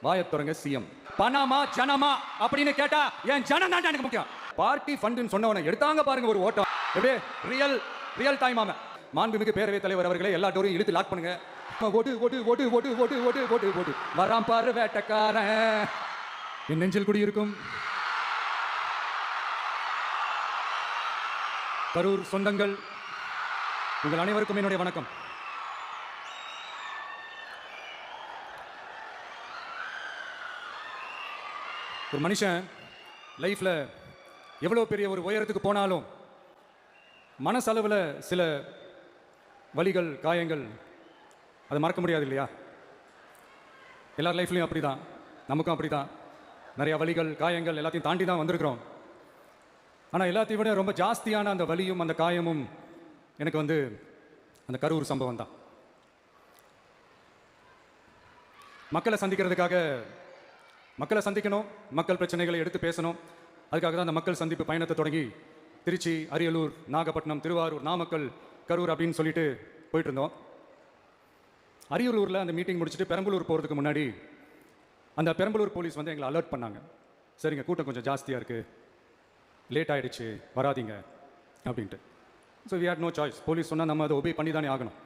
வாயத்துறங்க CM. பணமா ஜனமா அப்படின்னு கேட்டா என் ஜனம் தான் எனக்கு முக்கியம். பார்ட்டி ஃபண்டுன்னு சொன்னவனை எடுத்தாங்க பாருங்க ஒரு ஓட்டம். எப்படியே ரியல் டைம் ஆமா. மாண்புமிகு பேரவைத் தலைவர் அவர்களே எல்லா டோரையும் இழுத்து லாக் பண்ணுங்க. ஓட்டு ஓட்டு ஓட்டு ஓட்டு ஓட்டு ஓட்டு ஓட்டு ஓட்டு வராம் பாரு வேட்டக்காரன் என் நெஞ்சில் குடியிருக்கும் கரூர் சொந்தங்கள் உங்கள் அனைவருக்கும் என்னுடைய வணக்கம். ஒரு மனுஷன் லைஃப்ல எவ்வளவு பெரிய ஒரு உயரத்துக்கு போனாலும் மனசளவில் சில வலிகள் காயங்கள் அதை மறக்க முடியாது இல்லையா? எல்லார் லைஃப்லையும் அப்படிதான், நமக்கும் அப்படிதான். நிறைய வலிகள் காயங்கள் எல்லாத்தையும் தாண்டி தான் வந்திருக்கிறோம். ஆனால் எல்லாத்தையும் விட ரொம்ப ஜாஸ்தியான அந்த வலியும் அந்த காயமும் எனக்கு அந்த கரூர் சம்பவம் தான். மக்களை சந்திக்கணும், மக்கள் பிரச்சனைகளை எடுத்து பேசணும். அதுக்காக தான் அந்த மக்கள் சந்திப்பு பயணத்தை தொடங்கி திருச்சி, அரியலூர், நாகப்பட்டினம், திருவாரூர், நாமக்கல், கரூர் அப்படின்னு சொல்லிட்டு போயிட்டு இருந்தோம். அரியலூரில் அந்த மீட்டிங் முடிச்சுட்டு பெரம்பலூர் போகிறதுக்கு முன்னாடி அந்த பெரம்பலூர் போலீஸ் எங்களை அலர்ட் பண்ணாங்க. சரிங்க, கூட்டம் கொஞ்சம் ஜாஸ்தியாக இருக்குது, லேட் ஆகிடுச்சு, வராதிங்க அப்படின்ட்டு. So we had no choice. Police சொன்னால் நம்ம அதை ஒபே பண்ணி தானே ஆகணும்.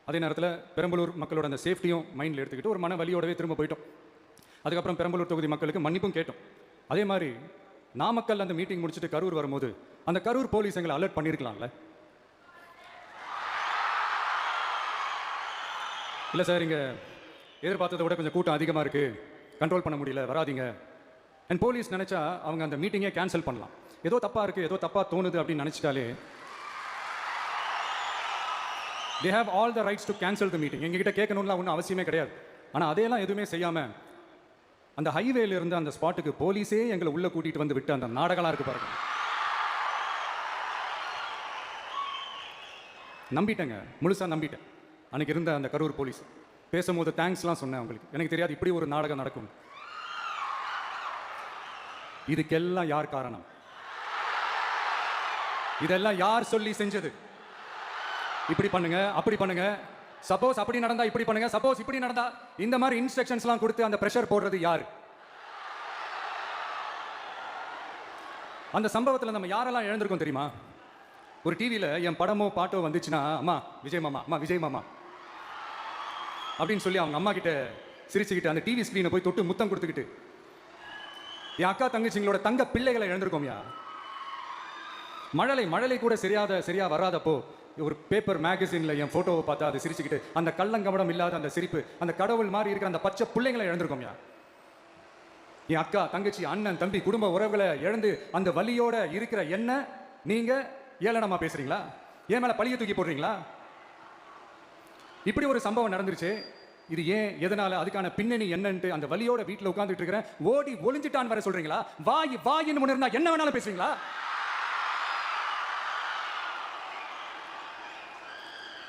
அதே நேரத்தில் பெரம்பலூர் மக்களோட அந்த சேஃப்டியும் மைண்டில் எடுத்துக்கிட்டு ஒரு மன வலியோடவே திரும்ப போயிட்டோம். அதுக்கப்புறம் பெரம்பலூர் தொகுதி மக்களுக்கு மன்னிப்பும் கேட்டோம். அதே மாதிரி நாமக்கல் அந்த மீட்டிங் முடிச்சுட்டு கரூர் வரும்போது அந்த கரூர் போலீஸ் எங்களை அலர்ட் பண்ணியிருக்கலாம்ல. இல்லை சார், இங்கே எதிர்பார்த்ததை விட கொஞ்சம் கூட்டம் அதிகமாக இருக்குது, கண்ட்ரோல் பண்ண முடியல, வராதிங்க. அண்ட் போலீஸ் நினச்சா அவங்க அந்த மீட்டிங்கே கேன்சல் பண்ணலாம். ஏதோ தப்பாக இருக்குது, ஏதோ தப்பாக தோணுது அப்படின்னு நினச்சிட்டாலே they have all the rights to cancel the meeting. எங்ககிட்ட கேட்கணும்லாம் ஒன்றும் அவசியமே கிடையாது. ஆனால் அதையெல்லாம் எதுவுமே செய்யாமல் அந்த ஹைவேல இருந்து அந்த ஸ்பாட்டுக்கு போலீஸே எங்களை உள்ள கூட்டிட்டு வந்து விட்டு அந்த நாடகம்லாம் இருக்கு பாருங்க. நம்பிட்டேங்க, முழுசா நம்பிட்டேன். அன்னைக்கு இருந்த அந்த கரூர் போலீஸ் பேசும்போது தேங்க்ஸ்லாம் சொன்னேன் அவங்களுக்கு. எனக்கு தெரியாது இப்படி ஒரு நாடகம் நடக்கும். இதுக்கெல்லாம் யார் காரணம்? இதெல்லாம் யார் சொல்லி செஞ்சது? இப்படி பண்ணுங்க, அப்படி பண்ணுங்க, சப்போஸ் அப்படி நடந்தா இப்படி பண்ணுங்க, சப்போஸ் இப்படி நடந்தா இந்த மாதிரி இன்ஸ்ட்ரக்ஷன்ஸ்லாம் கொடுத்து அந்த பிரஷர் போடுறது யார்? அந்த சம்பவத்தில் நம்ம யாரெல்லாம் இழந்திருக்கோம் தெரியுமா? ஒரு டிவியில் என் படமோ பாட்டோ வந்துச்சுன்னா, அம்மா விஜய் மாமா, அம்மா விஜய் மாமா அப்படின்னு சொல்லி அவங்க அம்மா கிட்ட சிரிச்சுக்கிட்டு அந்த டிவி ஸ்க்ரீனை போய் தொட்டு முத்தம் கொடுத்துக்கிட்டு என் அக்கா தங்கச்சிங்களோட தங்க பிள்ளைகளை இழந்திருக்கோம்யா. மழலை கூட சரியா வராதப்போ ஒரு பேப்பர் மேகசின்ல என் போட்டோவை பார்த்தா அதை சிரிச்சுக்கிட்டு அந்த கள்ளங்கவடம் இல்லாத அந்த சிரிப்பு, அந்த கடவுள் மாதிரி இருக்கிற அந்த பச்சை பிள்ளைங்களை இழந்திருக்கோம்யா. என் அக்கா தங்கச்சி அண்ணன் தம்பி குடும்ப உறவுகளை இழந்து அந்த வலியோட இருக்கிற என்ன நீங்க ஏளனமா பேசுறீங்களா? ஏன் மேல பழிய தூக்கி போடுறீங்களா? இப்படி ஒரு சம்பவம் நடந்துருச்சு. இது ஏன், எதனால, அதுக்கான பின்னணி என்னன்ட்டு அந்த வலியோட வீட்டில் உட்கார்ந்துட்டு இருக்கிறேன். ஓடி ஒளிஞ்சிட்டான்னு வர சொல்றீங்களா? வாயின்னு ஒன்று இருந்தா என்ன வேணாலும் பேசுறீங்களா?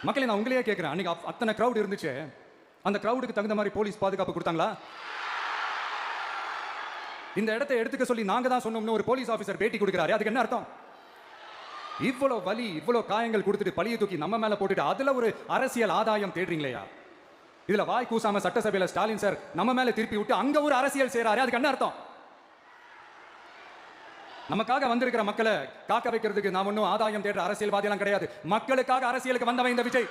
மக்களை நான் உங்களையே கேட்கிறேன், அன்னைக்கு அத்தனை கிரௌட் இருந்துச்சு, அந்த கிரௌடுக்கு தகுந்த மாதிரி போலீஸ் பாதுகாப்பு கொடுத்தாங்களா? இந்த இடத்தை எடுத்துக்க சொல்லி நாங்க தான் சொன்னோம்னு ஒரு போலீஸ் ஆபீசர் பேட்டி கொடுக்கிறாரு. அதுக்கு என்ன அர்த்தம்? இவ்வளவு வலி, இவ்வளவு காயங்கள் கொடுத்துட்டு பழிய தூக்கி நம்ம மேல போட்டுட்டு அதுல ஒரு அரசியல் ஆதாயம் தேடுறீங்களா? இதுல வாய் கூசாம சட்டசபையில ஸ்டாலின் சார் நம்ம மேல திருப்பி விட்டு அங்க ஒரு அரசியல் செய்யறாரு. அதுக்கு என்ன அர்த்தம்? நமக்காக வந்திருக்கிற மக்களை காக்க வைக்கிறதுக்கு நான் ஒன்னும் ஆதாயம் தேடுற அரசியல்வாதியெல்லாம் கிடையாது. மக்களுக்காக அரசியலுக்கு வந்தவன் இந்த விஜய்.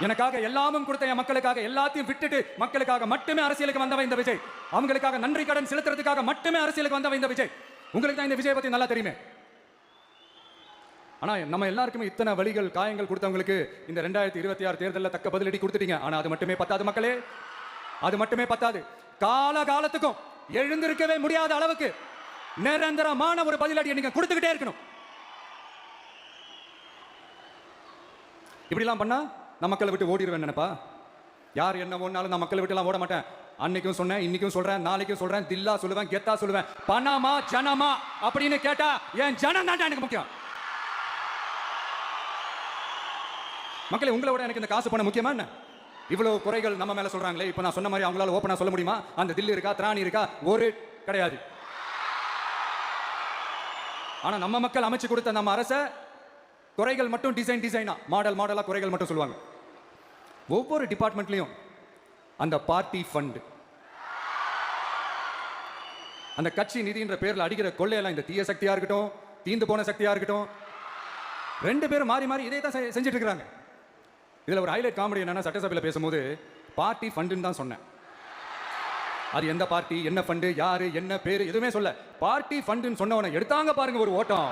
எனக்காக எல்லாமும் கொடுத்த என் மக்களுக்காக எல்லாத்தையும் விட்டுட்டு மக்களுக்காக மட்டுமே அரசியலுக்கு வந்தவன் இந்த விஜய். அவங்களுக்காக நன்றி கடன் செலுத்துறதுக்காக மட்டுமே அரசியலுக்கு வந்தவன் இந்த விஜய். உங்களுக்கு தான் இந்த விஜய் பத்தி நல்லா தெரியுமே. ஆனா நம்ம எல்லாருக்குமே இத்தனை வலிகள் காயங்கள் கொடுத்தவங்களுக்கு இந்த 2026 தேர்தலில் தக்க பதிலடி கொடுத்துட்டீங்க. ஆனா அது மட்டுமே பத்தாது மக்களே, அது மட்டுமே பத்தாது. காலத்துக்கும் எழுந்திருக்கவே முடியாத அளவுக்கு நிரந்தரமான ஒரு பதிலடியை நீங்க கொடுத்துக்கிட்டே இருக்கணும். இப்படிலாம் பண்ணா நான் மக்களை விட்டு ஓடிடுவேன் நினைப்பா? யார் என்ன ஒன்னாலும் நான் மக்களை விட்டு எல்லாம் ஓட மாட்டேன். அன்னைக்கும் சொன்னேன், இன்னைக்கும் சொல்றேன், நாளைக்கும் சொல்றேன், தில்லா சொல்லுவேன், கெத்தா சொல்லுவேன். பணமா ஜனமா அப்படின்னு கேட்டா என் ஜனம் தான் எனக்கு முக்கியம். மக்களை உங்களை விட எனக்கு இந்த காசு பணம் முக்கியமா என்ன? இவ்வளவு குறைகள் நம்ம மேல சொல்றாங்களே, இப்ப நான் சொன்ன மாதிரி அவங்களால ஓப்பனா சொல்ல முடியுமா? அந்த தில்லு இருக்கா, திராணி இருக்கா? ஒரு கிடையாது. ஆனா நம்ம மக்கள் அமைச்சு கொடுத்த நம்ம அரச குறைகள் மட்டும் டிசைனா மாடலா குறைகள் மட்டும் சொல்லுவாங்க. ஒவ்வொரு டிபார்ட்மெண்ட்லயும் அந்த பார்ட்டி ஃபண்ட் அந்த கட்சி நிதின்ற பேர்ல அடிக்கிற கொள்ளையெல்லாம் இந்த தீய சக்தியா இருக்கட்டும், தீந்து போன சக்தியா இருக்கட்டும், ரெண்டு பேரும் மாறி மாறி இதே தான் செஞ்சுட்டு இருக்காங்க. இதுல ஒரு ஹைலைட் காமெடி என்னன்னா, சட்டசபையில் பேசும்போது பார்ட்டி ஃபண்டுன்னு தான் சொன்னேன். அது எந்த பார்ட்டி, என்ன ஃபண்டு, யாரு, என்ன பேரு எதுவுமே சொல்ல. பார்ட்டி ஃபண்டுன்னு சொன்னவனை எடுத்தாங்க பாருங்க ஒரு ஓட்டம்.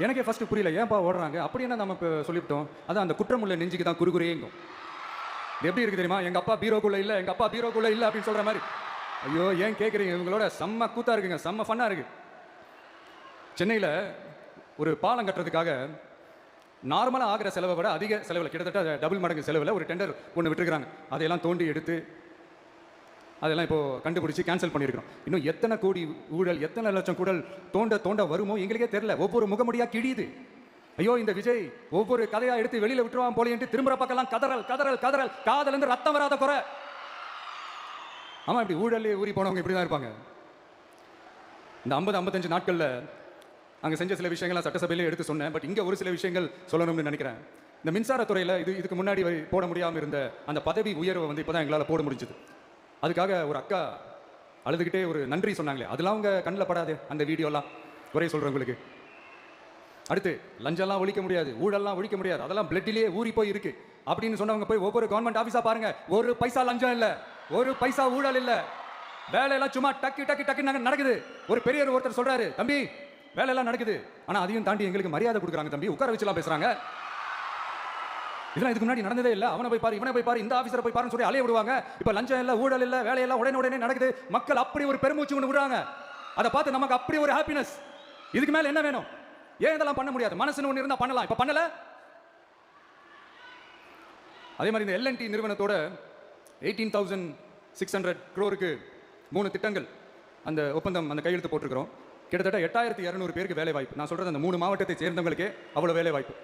எனக்கே ஃபர்ஸ்ட் புரியல, ஏன்பா ஓடுறாங்க அப்படி என்ன நம்ம சொல்லிவிட்டோம். அதான் அந்த குற்றமுள்ள நெஞ்சுக்கு தான் குறுகுறேங்கும். எப்படி இருக்கு தெரியுமா, எங்க அப்பா பீரோக்குள்ள இல்ல, எங்க அப்பா பீரோக்குள்ள இல்ல அப்படின்னு சொல்ற மாதிரி. ஐயோ ஏன் கேட்குறீங்க, இவங்களோட செம்ம கூத்தா இருக்குங்க, செம்ம ஃபன்னா இருக்கு. சென்னையில் ஒரு பாலம் கட்டுறதுக்காக நார்மலாக ஆகிற செலவை விட அதிக செலவில், கிட்டத்தட்ட டபுள் மடங்கு செலவில் ஒரு டெண்டர் ஒன்று விட்டுருக்காங்க. அதையெல்லாம் தோண்டி எடுத்து அதெல்லாம் இப்போது கண்டுபிடிச்சி கேன்சல் பண்ணியிருக்கிறோம். இன்னும் எத்தனை கோடி ஊழல், எத்தனை லட்சம் கூடல் தோண்ட தோண்ட வருமோ எங்களுக்கே தெரியல. ஒவ்வொரு முகமுடியாக கிழியுது. ஐயோ இந்த விஜய் ஒவ்வொரு கதையாக எடுத்து வெளியில் விட்டுருவான் போலேன்ட்டு திரும்புற பக்கம்லாம் கதறல் கதறல் கதறல், காதலேருந்து ரத்தம் வராத குறை. ஆமாம், இப்படி ஊழலே ஊறி போனவங்க இப்படி தான் இருப்பாங்க. இந்த 50-55 நாட்களில் அங்கே செஞ்ச சில விஷயங்கள்லாம் சட்டசபையிலே எடுத்து சொன்னேன். பட் இங்கே ஒரு சில விஷயங்கள் சொல்லணும்னு நினைக்கிறேன். இந்த மின்சாரத்துறையில் இதுக்கு முன்னாடி போட முடியாமல் இருந்த அந்த பதவி உயர்வை வந்து இப்போ தான் எங்களால் போட முடிஞ்சது. அதுக்காக ஒரு அக்கா அழுதுகிட்டே ஒரு நன்றி சொன்னாங்களே, அதெல்லாம் அவங்க கண்ணில் படாது அந்த வீடியோலாம். குறை சொல்கிறவங்களுக்கு. அடுத்து லஞ்சம்லாம் ஒழிக்க முடியாது, ஊழல்லாம் ஒழிக்க முடியாது, அதெல்லாம் பிளட்டிலேயே ஊறி போய் இருக்கு அப்படின்னு சொன்னவங்க போய் ஒவ்வொரு கவர்மெண்ட் ஆஃபீஸாக பாருங்க, ஒரு பைசா லஞ்சம் இல்லை, ஒரு பைசா ஊழல் இல்லை, வேலையெல்லாம் சும்மா டக்கு டக்கு டக்கு நடக்குது. ஒரு பெரியவர் ஒருத்தர் சொல்றாரு, தம்பி வேலையெல்லாம் நடக்குது, ஆனால் அதையும் தாண்டி எங்களுக்கு மரியாதை கொடுக்குறாங்க தம்பி, உட்கார வச்சுலாம் பேசுறாங்க. இதெல்லாம் இதுக்கு முன்னாடி நடந்ததே இல்லை. அவனை போய் பாரு, இவனை போய் பாரு, இந்த ஆஃபீஸரை போய் பாருன்னு சொல்லி அலைய விடுவாங்க. இப்போ லஞ்சம் இல்லை, ஊழல் இல்லை, வேலையெல்லாம் உடனே நடக்குது. மக்கள் அப்படி ஒரு பெருமூச்சு ஒன்று விடுறாங்க. அதை பார்த்து நமக்கு அப்படி ஒரு ஹாப்பினஸ். இதுக்கு மேலே என்ன வேணும்? ஏன் இதெல்லாம் பண்ண முடியாது? மனசுன்னு ஒன்று இருந்தால் பண்ணலாம், இப்போ பண்ணல. அதே மாதிரி இந்த L&T நிறுவனத்தோட 18,600 crore 3 திட்டங்கள் அந்த ஒப்பந்தம், அந்த கையெழுத்து போட்டிருக்கிறோம். கிட்டத்தட்ட 8,200 பேருக்கு வேலை வாய்ப்பு. நான் சொல்றது அந்த 3 மாவட்டத்தை சேர்ந்தவங்களுக்கே அவ்வளோ வேலை வாய்ப்பு.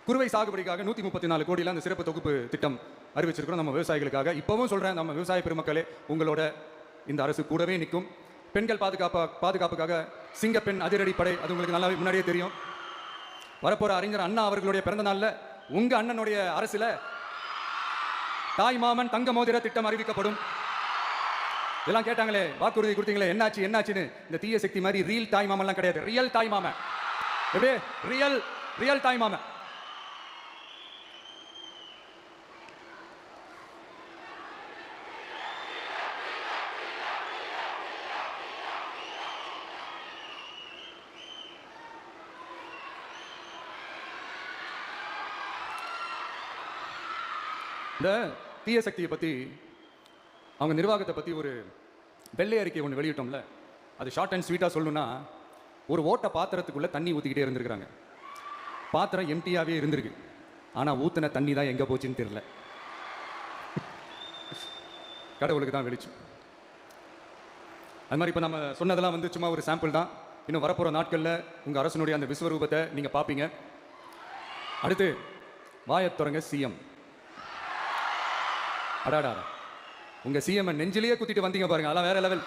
குறுவை சாகுபடிக்காக 134 கோடியில் அந்த சிறப்பு தொகுப்பு திட்டம் அறிவிச்சிருக்கிறோம் நம்ம விவசாயிகளுக்காக. இப்போவும் சொல்கிறேன், நம்ம விவசாய பெருமக்களே, உங்களோட இந்த அரசு கூடவே நிற்கும். பெண்கள் பாதுகாப்புக்காக சிங்கப்பெண் அதிரடி படை, அது உங்களுக்கு நல்லாவே முன்னாடியே தெரியும். வரப்போற அறிஞர் அண்ணா அவர்களுடைய பிறந்த நாளில் உங்க அண்ணனுடைய அரசில் தாய் மாமன் தங்க மோதிர திட்டம் அறிவிக்கப்படும். இதெல்லாம் கேட்டாங்களே, வாக்குறுதி கொடுத்தீங்களே, என்னாச்சுன்னு. இந்த தீய சக்தி மாதிரி ரியல் தாய் மாமன்லாம் கிடையாது, ரியல் தாய் மாமன். எப்படி ரியல் தாய் மாமன். இந்த தீய சக்தியை பற்றி, அவங்க நிர்வாகத்தை பற்றி ஒரு வெள்ளை அறிக்கை ஒன்று வெளியிட்டோம்ல, அது ஷார்ட் அண்ட் ஸ்வீட்டாக சொல்லணும்னா, ஒரு ஓட்ட பாத்திரத்துக்குள்ளே தண்ணி ஊற்றிக்கிட்டே இருந்திருக்கிறாங்க. பாத்திரம் எம்டியாகவே இருந்திருக்கு, ஆனால் ஊற்றின தண்ணி தான் எங்கே போச்சுன்னு தெரியல. கடவுளுக்கு தான் வெளிச்சம். அது மாதிரி இப்போ நம்ம சொன்னதெல்லாம் வந்து சும்மா ஒரு சாம்பிள் தான். இன்னும் வரப்போகிற நாட்களில் உங்கள் அரசனுடைய அந்த விஸ்வரூபத்தை நீங்கள் பார்ப்பீங்க. அடுத்து வாயத்துறங்க சிஎம். அடாடா, உங்க சிஎம் நெஞ்சிலேயே குத்திட்டு வந்தீங்க பாருங்க, அதெல்லாம் வேற லெவல்.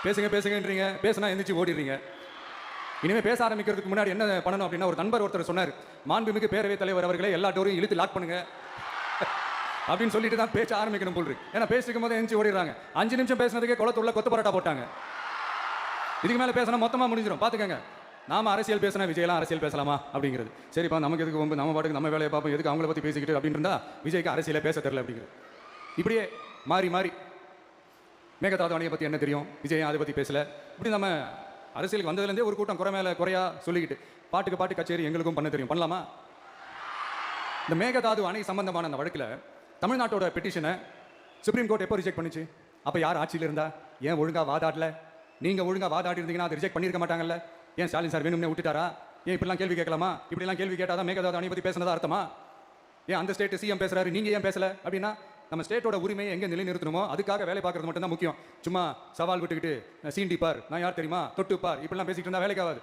பேசுங்கன்றீங்க, பேசினா எந்திரிச்சு ஓடிடுறீங்க. இனிமே பேச ஆரம்பிக்கிறதுக்கு முன்னாடி என்ன பண்ணணும் அப்படின்னா, ஒரு நண்பர் ஒருத்தர் சொன்னார், மாண்புமிகு பேரவைத் தலைவர் அவர்களை எல்லா டோரையும் இழுத்து லாக் பண்ணுங்க அப்படின்னு சொல்லிட்டு தான் பேச ஆரம்பிக்கணும் போல் இருக்கு. ஏன்னா பேசிக்கும் போது எந்திரிச்சு ஓடிடுறாங்க. 5 நிமிஷம் பேசினதுக்கே குளத்துள்ள கொத்து பரோட்டா போட்டாங்க. இதுக்கு மேலே பேசினா மொத்தமாக முடிஞ்சிடும், பார்த்துக்கங்க. நாம அரசியல் பேசினா விஜயெல்லாம் அரசியல் பேசலாமா அப்படிங்கிறது. சரிப்பா, நமக்கு எதுக்கு வந்து நம்ம பாட்டுக்கு நம்ம வேலையை பார்ப்போம், எதுக்கு அவங்கள பற்றி பேசிக்கிட்டு அப்படின்னு இருந்தால் விஜய்க்கு அரசியலே பேச தெரியல அப்படிங்கிறது. இப்படியே மாறி மேகதாது அணையை பற்றி என்ன தெரியும், விஜய் அதை பற்றி பேசல. இப்படி நம்ம அரசியலுக்கு வந்ததுலேருந்தே ஒரு கூட்டம் குறை மேலே குறையா சொல்லிக்கிட்டு பாட்டுக்கு பாட்டு கச்சேரி எங்களுக்கும் பண்ண தெரியும், பண்ணலாமா? இந்த மேகதாது அணை சம்பந்தமான அந்த வழக்கில் தமிழ்நாட்டோட பெட்டிஷனை சுப்ரீம் கோர்ட் எப்போ ரிஜெக்ட் பண்ணிச்சு? அப்போ யார் ஆட்சியில் இருந்தா? ஏன் ஒழுங்காக வாதாடல? நீங்கள் ஒழுங்காக வாதாடி இருந்தீங்கன்னா அதை ரிஜெக்ட் பண்ணியிருக்க மாட்டாங்கல்ல. ஏன் ஸ்டாலின் சார் வேணும்னே விட்டுட்டாரா? ஏன் இப்படிலாம் கேள்வி கேட்கலாமா? இப்படிலாம் கேள்வி கேட்டால் தான் மேகதாது அணை பற்றி பேசினதா அர்த்தமா? ஏன் அந்த ஸ்டேட் சிஎம் பேசுறாரு, நீங்கள் ஏன் பேசல? அப்படின்னா நம்ம ஸ்டேட்டோட உரிமையை எங்கே நிலைநிறுத்தணுமோ அதுக்காக வேலை பார்க்கறது மட்டும் தான் முக்கியம். சும்மா சவால் விட்டுக்கிட்டு சீண்டி பார், நான் யார் தெரியுமா, தொட்டு பார், இப்படிலாம் பேசிக்கிட்டு இருந்தால் வேலைக்காகாது.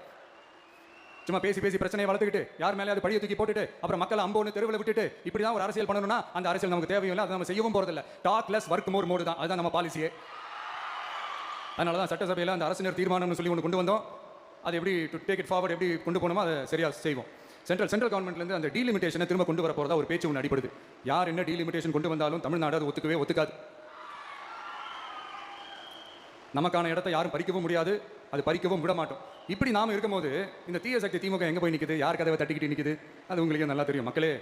சும்மா பேசி பிரச்சனையை வளர்த்துக்கிட்டு யார் மேலே அது பழிய தூக்கி போட்டுட்டு அப்புறம் மக்களை அம்போன்னு தெருவில் விட்டுட்டு இப்படி தான் ஒரு அரசியல் பண்ணணும்னா அந்த அரசியல் நமக்கு தேவையில்லை, அதை நம்ம செய்யவும் போகிறதில்ல. Talk less work more mode தான், அதுதான் நம்ம பாலிசியே. அதனால தான் சட்டசபையில் அந்த அரசினர் தீர்மானம்னு சொல்லி ஒன்று கொண்டு வந்தோம். அது எப்படி டு டேக் இட் ஃபார்வர்ட், எப்படி கொண்டு போகணுமோ அதை சரியாக செய்வோம். சென்ட்ரல் கவர்மெண்ட்லேருந்து அந்த டீலிமிட்டேஷனை திரும்ப கொண்டு வர போகிறதா ஒரு பேச்சு ஒன்று அடிப்படுது. யார் என்ன டீலிமிட்டேஷன் கொண்டு வந்தாலும் தமிழ்நாடு அது ஒத்துக்காது. நமக்கான இடத்தை யாரும் பறிக்கவும் முடியாது, அது பறிக்கவும் விட மாட்டோம். இப்படி நாம இருக்கும்போது இந்த தீய சக்தி திமுக எங்க போய் நிக்குது, யார் கதவை தட்டிக்கிட்டு நிக்குது, அது உங்களுக்கு நல்லா தெரியும். மக்களே,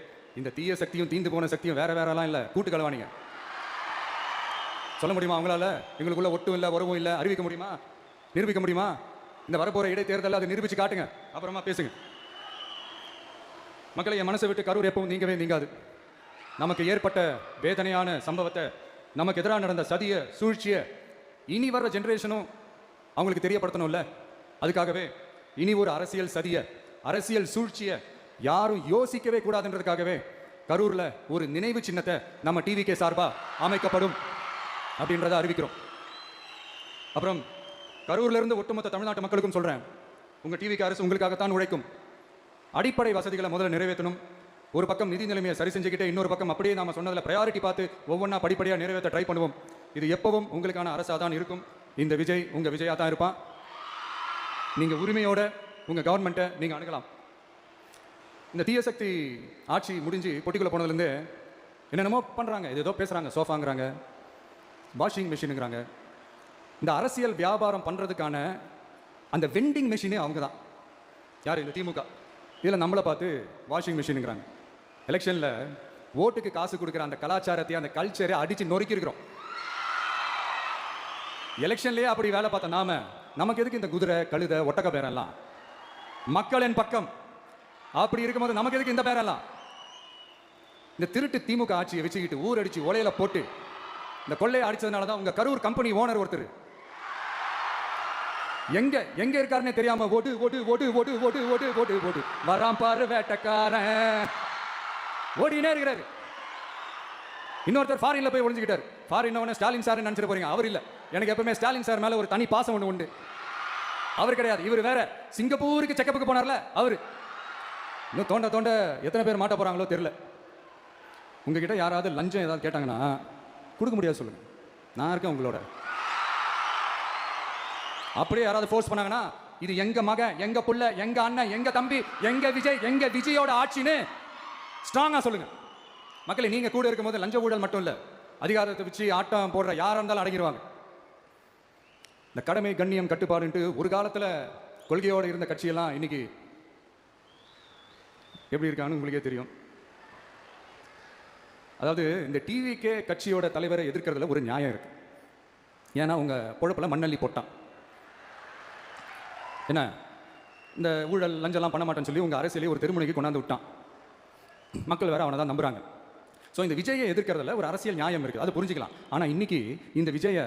இந்த தீய சக்தியும் தீந்து போன சக்தியும் வேற வேறலாம் இல்ல, கூட்டு கலவாணிங்க. சொல்ல முடியுமா அவங்களால? எங்களுக்குள்ள ஒட்டும் இல்லை, உறவும் இல்லை, அறிவிக்க முடியுமா, நிரூபிக்க முடியுமா? இந்த வரப்போற இடைத்தேர்தல் அதை நிரூபிச்சு காட்டுங்க, அப்புறமா பேசுங்க. மக்களை, என் மனசை விட்டு கரூர் எப்பவும் நீங்கவே நீங்காது. நமக்கு ஏற்பட்ட வேதனையான சம்பவத்தை, நமக்கு எதிராக நடந்த சதிய சூழ்ச்சிய இனி வர்ற ஜெனரேஷனும் அவங்களுக்கு தெரியப்படுத்தணும்ல. அதுக்காகவே இனி ஒரு அரசியல் சதிய, அரசியல் சூழ்ச்சிய யாரும் யோசிக்கவே கூடாதுன்றதுக்காகவே கரூர்ல ஒரு நினைவு சின்னத்தை நம்ம டிவிகே சார்பா அமைக்கப்படும் அப்படின்றத அறிவிக்கிறோம். அப்புறம் கரூர்ல இருந்து ஒட்டுமொத்த தமிழ்நாட்டு மக்களுக்கும் சொல்றேன், உங்க டிவிகே அரசு உங்களுக்காகத்தான் உழைக்கும். அடிப்படை வசதிகளை முதல்ல நிறைவேற்றணும். ஒரு பக்கம் நிதி நிலைமையை சரி செஞ்சுக்கிட்டே இன்னொரு பக்கம் அப்படியே நாம சொன்னதில் ப்ரையாரிட்டி பார்த்து ஒவ்வொன்றா படிப்படியாக நிறைவேற்ற ட்ரை பண்ணுவோம். இது எப்பவும் உங்களுக்கான அரசாக தான் இருக்கும். இந்த விஜய் உங்க விஜயா தான் இருப்பான். நீங்க உரிமையோட உங்க கவர்மெண்ட்டை நீங்க அணுகலாம். இந்த தீய சக்தி ஆட்சி முடிஞ்சு பொட்டிக்குள்ள போனதுலேருந்து என்னென்னமோ பண்றாங்க, ஏதோ பேசுறாங்க, சோஃபாங்கிறாங்க, வாஷிங் மிஷினுங்கிறாங்க. இந்த அரசியல் வியாபாரம் பண்றதுக்கான அந்த வெண்டிங் மிஷினே அவங்க தான். யார்? இந்த திமுக. இதில் நம்மளை பார்த்து வாஷிங் மிஷினுங்கிறாங்க. எலெக்ஷனில் ஓட்டுக்கு காசு கொடுக்குற அந்த கலாச்சாரத்தை, அந்த கல்ச்சரை அடித்து நொறுக்கி இருக்கிறோம். எலெக்ஷன்லேயே அப்படி வேலை பார்த்த நாம, நமக்கு எதுக்கு இந்த குதிரை, கழுதை, ஒட்டக்க பேரெல்லாம்? மக்களின் பக்கம் அப்படி இருக்கும்போது நமக்கு எதுக்கு இந்த பேரெல்லாம்? இந்த திருட்டு திமுக ஆட்சியை வச்சுக்கிட்டு ஊரடிச்சு ஒலையில போட்டு இந்த கொள்ளையை அடிச்சதுனால தான் உங்க கரூர் கம்பெனி ஓனர் ஒருத்தர் எங்க எங்க இருக்காருன்னே தெரியாம ஓட்டு ஓட்டு ஓட்டு ஓட்டு ஓட்டு ஓட்டு ஓட்டு ஓட்டு வராம் பாரு வேட்டக்காரன் ஓடினே இருக்கிறாரு. இன்னொருத்தர் ஃபாரின்ல போய் ஒளிஞ்சுக்கிட்டாரு. ஃபாரின் ஸ்டாலின் சார் நினைச்சிட்டு போறீங்க, அவர் இல்ல. எனக்கு எப்பவுமே ஸ்டாலின் சார் மேல ஒரு தனி பாசம் ஒன்று உண்டு. அவர் கிடையாது, இவர் வேற. சிங்கப்பூருக்கு செக்கப்புக்கு போனார்ல அவரு. இன்னும் தோண்ட தோண்ட எத்தனை பேர் மாட்ட போறாங்களோ தெரியல. உங்ககிட்ட யாராவது லஞ்சம் ஏதாவது கேட்டாங்கன்னா கொடுக்க முடியாது சொல்லுங்க, நான் இருக்கேன் உங்களோட. அப்படியே யாராவது ஃபோர்ஸ் பண்ணாங்கன்னா இது எங்க மகன், எங்க புள்ள, எங்க அண்ணன், எங்க தம்பி, எங்க விஜய், எங்க விஜயோட ஆட்சின்னு ஸ்ட்ராங்கா சொல்லுங்க. மக்களை, நீங்க கூட இருக்கும்போது லஞ்ச ஊழல் மட்டும் இல்ல, அதிகாரத்தை வச்சு ஆட்டம் போடுற யாரா இருந்தாலும் அடங்கிடுவாங்க. இந்த கடமை, கண்ணியம், கட்டுப்பாடுன்ட்டு ஒரு காலத்துல கொள்கையோட இருந்த கட்சியெல்லாம் இன்னைக்கு எப்படி இருக்கான்னு உங்களுக்கே தெரியும். அதாவது இந்த டிவிகே கட்சியோட தலைவரை எதிர்க்கிறதுல ஒரு நியாயம் இருக்கு. ஏன்னா உங்க பொழப்புல மண்ணள்ளி போட்டான். என்ன, இந்த ஊழல் லஞ்சம்லாம் பண்ண மாட்டேன்னு சொல்லி உங்க அரசியலே ஒரு தெருமுனைக்கு கொண்டாந்து விட்டான். மக்கள் வேற அவனை தான் நம்புறாங்க. ஸோ இந்த விஜயை எதிர்க்கிறதுல ஒரு அரசியல் நியாயம் இருக்குது, அது புரிஞ்சுக்கலாம். ஆனால் இன்னைக்கு இந்த விஜயை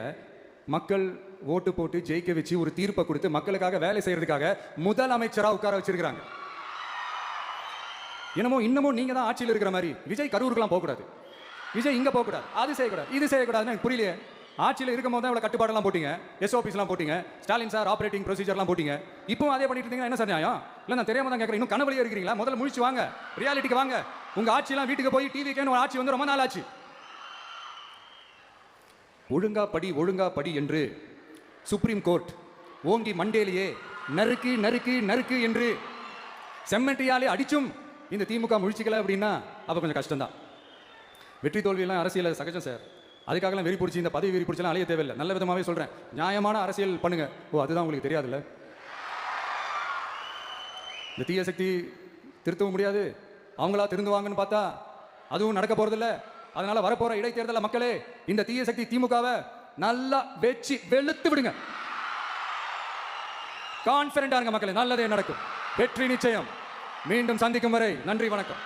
மக்கள் ஓட்டு போட்டு ஜெயிக்க வச்சு ஒரு தீர்ப்பை கொடுத்து மக்களுக்காக வேலை செய்யறதுக்காக முதலமைச்சராக உட்கார வச்சிருக்கிறாங்க. என்னமோ இன்னமும் நீங்க தான் ஆட்சியில் இருக்கிற மாதிரி விஜய் கரூருக்குலாம் போகக்கூடாது, விஜய் இங்க போகக்கூடாது, அது செய்யக்கூடாது, இது செய்யக்கூடாதுன்னு எனக்கு புரியலையே. ஆட்சியில் இருக்கும் போது தான் இவ்வளோ கட்டுப்பாடெல்லாம் போட்டீங்க, எஸ்ஓபிஸ்லாம் போட்டீங்க, ஸ்டாலின் சார் ஆப்ரேட்டிங் ப்ரொசீஜர்லாம் போட்டீங்க. இப்போ அதே பண்ணிட்டு இருந்தீங்கன்னா என்ன சார் நியாயம்? இல்லை, நான் தெரியாம தான் கேட்குறேன். இன்னும் கனவுலையே இருக்கிறீங்களா? முதல்ல முழிச்சு வாங்க, ரியாலிட்டிக்கு வாங்க. உங்க ஆட்சியெல்லாம் வீட்டுக்கு போய் டிவிக்கேன்னு ஒரு ஆட்சி வந்து ரொம்ப நாள் ஆச்சு. ஒழுங்கா படி, ஒழுங்கா படி என்று சுப்ரீம் கோர்ட் ஓங்கி மண்டேலியே நறுக்கு நறுக்கு நறுக்கு என்று செம்மட்டியாலே அடிச்சும் இந்த திமுக முழிச்சிக்கல அப்படின்னா அப்போ கொஞ்சம் கஷ்டம்தான். வெற்றி தோல்வியெல்லாம் அரசியல் சகஜம் சார். அதுக்காகலாம் வெறி பிடிச்சி இந்த பதவி வெறி பிடிச்சலாம் அலைய தேவையில்லை. நல்ல விதமாகவே சொல்கிறேன், நியாயமான அரசியல் பண்ணுங்க. ஓ, அதுதான் உங்களுக்கு தெரியாதுல்ல. இந்த தீய சக்தி திருத்தவும் முடியாது, அவங்களா திருந்துவாங்கன்னு பார்த்தா அதுவும் நடக்க போறதில்ல. அதனால வரப்போற இடைத்தேர்தல மக்களே, இந்த தீய சக்தி திமுகவை நல்லா வெச்சு வெளுத்து விடுங்க. கான்பிடண்டா இருங்க மக்களே, நல்லதே நடக்கும், வெற்றி நிச்சயம். மீண்டும் சந்திக்கும் வரை நன்றி, வணக்கம்.